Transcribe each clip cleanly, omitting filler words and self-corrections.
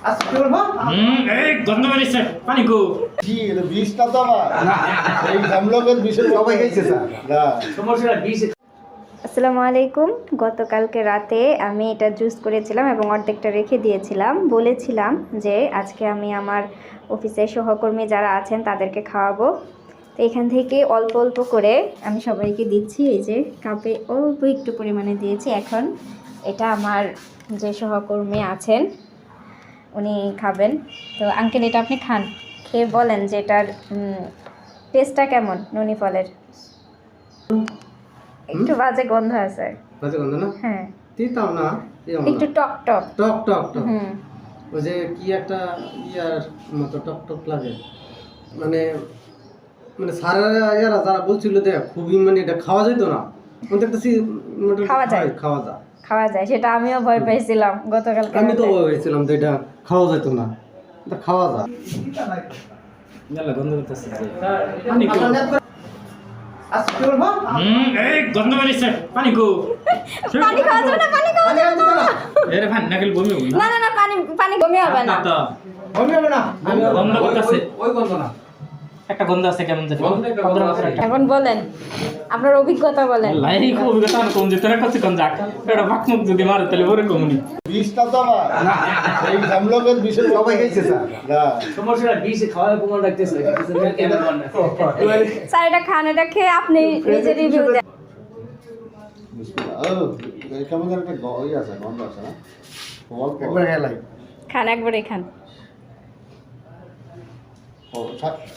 আজকে বলবো এই গন্ধ বেরিয়েছে পানি গো জি এটা বিষটা তো আমার না এই জামলকের বিষয় সবাই খাইছে স্যার না সমস্যা বিষ। আসসালামু আলাইকুম। গতকালকে রাতে আমি এটা জুস করেছিলাম এবং অর্ধেকটা রেখে দিয়েছিলাম। বলেছিলাম যে আজকে আমি আমার অফিসের সহকর্মী যারা আছেন তাদেরকে খাওয়াবো। তো এখান থেকে অল্প অল্প করে আমি সবাইকে দিচ্ছি। এই যে কাপে অল্প একটু পরিমাণে দিয়েছি। এখন এটা আমার যে সহকর্মী আছেন উনি খাবেন। তো আঙ্কেল এটা আপনি খান, খেয়ে বলেন যে এটার টেস্টটা কেমন। নুনি ফলের একটু বাজে গন্ধ আছে। বাজে গন্ধ না? হ্যাঁ, তিতাও না, একটু টক টক। টক টক টক। হুম, ওই যে কি একটা ইয়ার মতো টক টক লাগে। মানে মানে সারা ইয়ারা যারা বলছিল যে খুবই মানে এটা খাওয়া যেত না, ওদের কাছে খাওয়া যায়। খাওয়া যায়। খাওয়া যায়, সেটা আমিও ভয় পেয়েছিলাম গতকাল। আমি তো ভেবেছিলাম যে এটা খাওয়া যেত না, এটা খাওয়া যায়। জানলা গন্ধ করতেছে পানি গো আজকে বলবো এই গন্ধ বেরিয়েছে পানি গো পানি খাওয়া যাবে না, পানি খাওয়া যাবে না। এর ভাই নাকি বমি হবে না না না, পানি পানি বমি হবে না। তো হবে হবে না আমি গন্ধ করতেছে ওই গন্ধ না, একটা গন্ধ আছে কেমন জানি এখন বলেন আপনার অভিজ্ঞতা বলেন। লাই খুব অভিজ্ঞতা কম যেতে না করছে কোন যাক এটা ভাগ মুখ যদি মারে তাহলে ওরে কমনি বিষটা তো আমার না এই জামলকের বিষয় সবাই খাইছে স্যার না সমস্যা বিষ খাওয়া কমান রাখতেছে স্যার এটা খান, এটা খেয়ে আপনি নিজে রিভিউ দেন। বিসমিল্লাহ এই কেমন যেন একটা ইয়ে আছে গন্ধ আছে না অল্প একবার খেলাই খান, একবারে খান।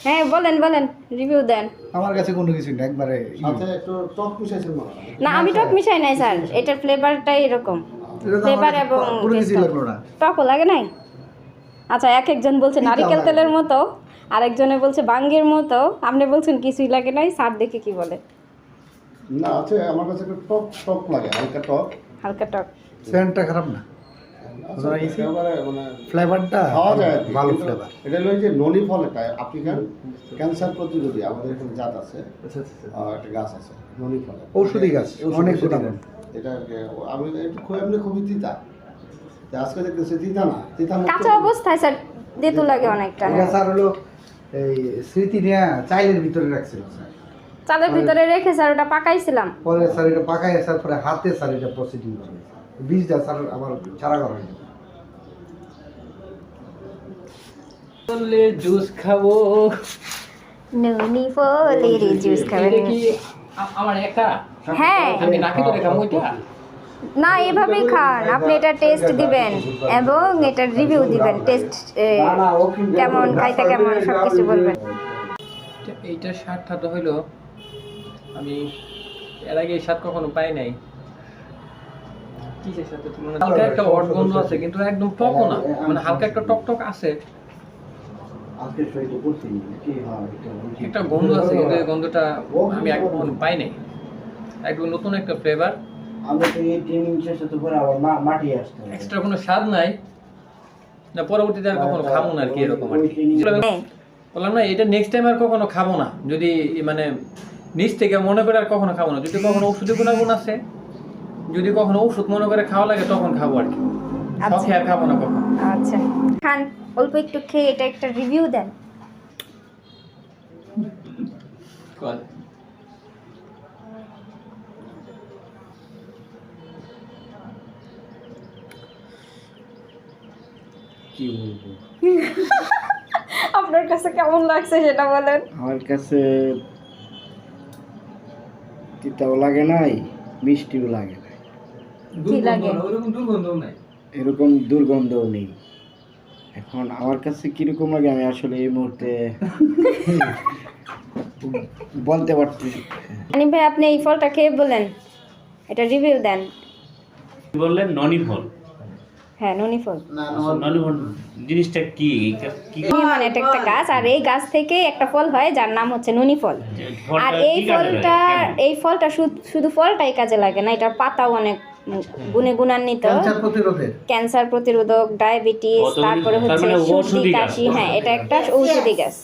হ্যাঁ বলেন বলেন, রিভিউ দেন। আমার কাছে কোনো কিছু না, একবারে সাথে একটু টক মিশাইছেন মনে হয় না আমি টক মিশাই নাই স্যার, এটার ফ্লেভারটাই এরকম। ফ্লেভার এবং কোনো কিছু লাগলো না। টকও লাগে নাই। আচ্ছা, এক একজন বলছে নারকেল তেলের মতো, আরেকজনে বলছে বাঙ্গির মতো, আপনি বলছেন কিছুই লাগে নাই। স্যার দেখে কি বলে? না আছে আমার কাছে একটু টক টক লাগে হালকা টক হালকা টক। সেন্টটা খারাপ না, একেবারে মানে ফ্লেভারটা খাওয়া যায় আর কি। ভালো কিন্তু ফ্লেভার। এটা হলো যে ননি ফল, এটা আফ্রিকান ক্যান্সার প্রতিরোধী আমাদের এখানে জাত আছে। একটা গাছ আছে ননি ফল, ঔষধি গাছ, অনেক গুণাগুণ। এটা আমি একটু এমনি খুবই তিতা, তা আজকে দেখতেছি তিতা না, তিতা মুক্ত। কাঁচা অবস্থায় স্যার তেতো লাগে অনেকটা। এটা স্যার হলো এই স্মৃতি নিয়ে চাইলের ভিতরে রাখছিল স্যার। চালের ভিতরে রেখে স্যার ওটা পাকাইছিলাম। পরে স্যার এটা পাকায় স্যার, পরে হাতে স্যার এটা প্রসিডিং করে বীজটা স্যার আবার চারা করা হয়েছে। বললে জুস খাবো নুনি ফলের জুস খাবেন? এটা কি আমার একা? হ্যাঁ, আমি নাকি ধরে খাবো এটা? না এভাবেই খান। আপনি এটা টেস্ট দিবেন এবং এটার রিভিউ দিবেন। টেস্ট কেমন, খাইতে কেমন, সব কিছু বলবেন। এইটার স্বাদটা তো হইলো আমি এর আগে এই স্বাদ কখনো পাই নাই। কিসের সাথে হালকা একটা অড গন্ধ আছে, কিন্তু একদম টকও না, মানে হালকা একটা টক টক আছে, আজকে শরীরটা করছি কি হয় একটা গন্ধ আছে, কিন্তু এই গন্ধটা আমি আগে কখনো পাই নাই। একদম নতুন একটা ফ্লেভার, আমরা তো এই ট্রেনিং শেষে তো পরে আবার মাটি আসতে হবে। এক্সট্রা কোনো স্বাদ নাই না। পরবর্তীতে আর কখনো খাবো না আর কি, এরকম আর কি। হ্যাঁ, বললাম না, এটা নেক্সট টাইম আর কখনো খাবো না, যদি মানে নিজ থেকে মনে করে আর কখনো খাবো না। যদি কখনো ওষুধি গুণাগুণ আছে, যদি কখনো ওষুধ মনে করে খাওয়া লাগে তখন খাবো আর কি, শখে আর খাবো না কখনো। আচ্ছা খান, অল্প একটু খেয়ে এটা একটা রিভিউ দেন। কি বলবো, আপনার কাছে কেমন লাগছে সেটা বলেন। আমার কাছে তিতাও লাগে নাই, মিষ্টিও লাগে নাই, কি লাগে? ওরকম দুর্গন্ধও নাই। এরকম দুর্গন্ধও নেই। এখন আমার কাছে কিরকম লাগে আমি আসলে এই মুহূর্তে বলতে পারতেছি। আনিম ভাই, আপনি এই ফলটা খেয়ে বলেন, এটা রিভিউ দেন। বললেন ননি ফল। হ্যাঁ, নুনি ফল। ননি ফল জিনিসটা কি? কি মানে এটা একটা গাছ, আর এই গাছ থেকে একটা ফল হয় যার নাম হচ্ছে নুনি ফল। আর এই ফলটা, এই ফলটা শুধু ফলটাই কাজে লাগে না, এটার পাতাও অনেক গুণে গুণান্বিত। ক্যান্সার প্রতিরোধের, ক্যান্সার প্রতিরোধক, ডায়াবেটিস, তারপরে হচ্ছে সর্দি কাশি। হ্যাঁ, এটা একটা ঔষধি গাছ।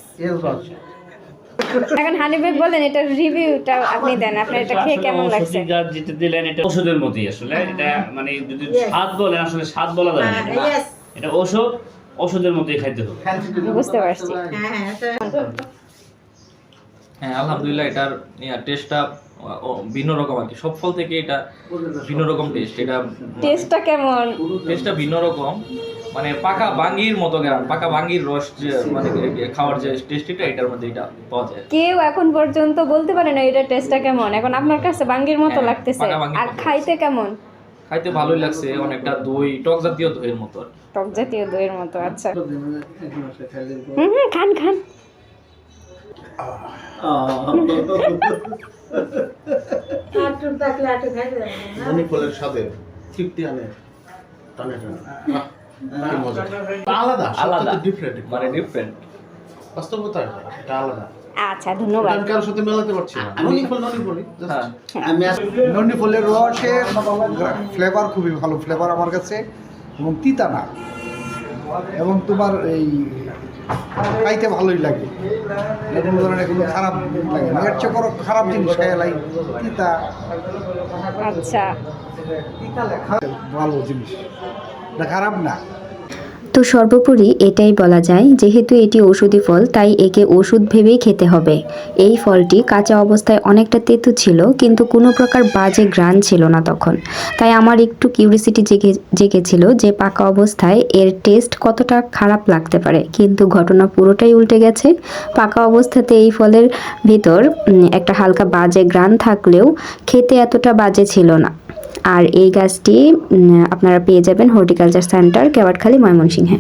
এখন হানিফ ভাই বলেন, এটার রিভিউটা আপনি দেন, আপনার এটা খেয়ে কেমন লাগছে? ওষুধি গাছ যেটা দিলেন এটা ওষুধের মতোই আসলে। এটা মানে যদি স্বাদ বলেন, আসলে স্বাদ বলা যাবে না। এটা ওষুধ, ওষুধের মতোই খাইতে হবে। বুঝতে পারছি। হ্যাঁ আলহামদুলিল্লাহ এটার টেস্টটা ভিন্ন রকম আর কি, সব ফল থেকে এটা ভিন্ন রকম টেস্ট। এটা টেস্টটা কেমন? টেস্টটা ভিন্ন রকম, মানে পাকা বাঙ্গির মতো গ্রাম, পাকা বাঙ্গির রস যে মানে খাওয়ার যে টেস্টিটা এটার মধ্যে এটা পাওয়া যায়। কেউ এখন পর্যন্ত বলতে পারে না এটা টেস্টটা কেমন। এখন আপনার কাছে বাঙ্গির মতো হ্যাঁ, লাগতেছে। পাকা বাঙ্গির আর মতো। খাইতে কেমন? খাইতে ভালোই লাগছে, অনেকটা দই, টক জাতীয় দইয়ের মতো আর কি। টক জাতীয় দইয়ের মতো। আচ্ছা, এক মাসে খাইলে খান খান। ননি ফলের স্বাদে তৃপ্তি আনে, টানে টানে। আহ, কি মজা। আলাদা আলাদা ডিফারেন্ট, মানে ডিফারেন্ট। বাস্তবতা এটা আলাদা। আচ্ছা, এটা ধন্যবাদ। আমি কারোর সাথে মেলাতে পারছি না। ননি ফলই just হ্যাঁ আমি নন্ডি ফলের রসের ফ্লেভার খুবই ভালো ফ্লেভার আমার কাছে, এবং তিতা না, এবং তোমার এই খাইতে ভালোই লাগে, কোনো ধরনের কোনো খারাপ লাগে না। এর চেয়ে বড় খারাপ জিনিস খাই লাই তিতা, আচ্ছা, ভালো জিনিস, এটা খারাপ না। তো সর্বোপরি এটাই বলা যায়, যেহেতু এটি ঔষধি ফল তাই একে ওষুধ ভেবেই খেতে হবে। এই ফলটি কাঁচা অবস্থায় অনেকটা তেতো ছিল, কিন্তু কোনো প্রকার বাজে ঘ্রাণ ছিল না তখন। তাই আমার একটু কিউরিসিটি জেগেছিল যে পাকা অবস্থায় এর টেস্ট কতটা খারাপ লাগতে পারে, কিন্তু ঘটনা পুরোটাই উল্টে গেছে। পাকা অবস্থাতে এই ফলের ভিতর একটা হালকা বাজে ঘ্রাণ থাকলেও খেতে এতটা বাজে ছিল না। আর এই গাছটি আপনারা পেয়ে যাবেন হর্টিকালচার সেন্টার, কেওয়াটখালী, ময়মনসিংহে।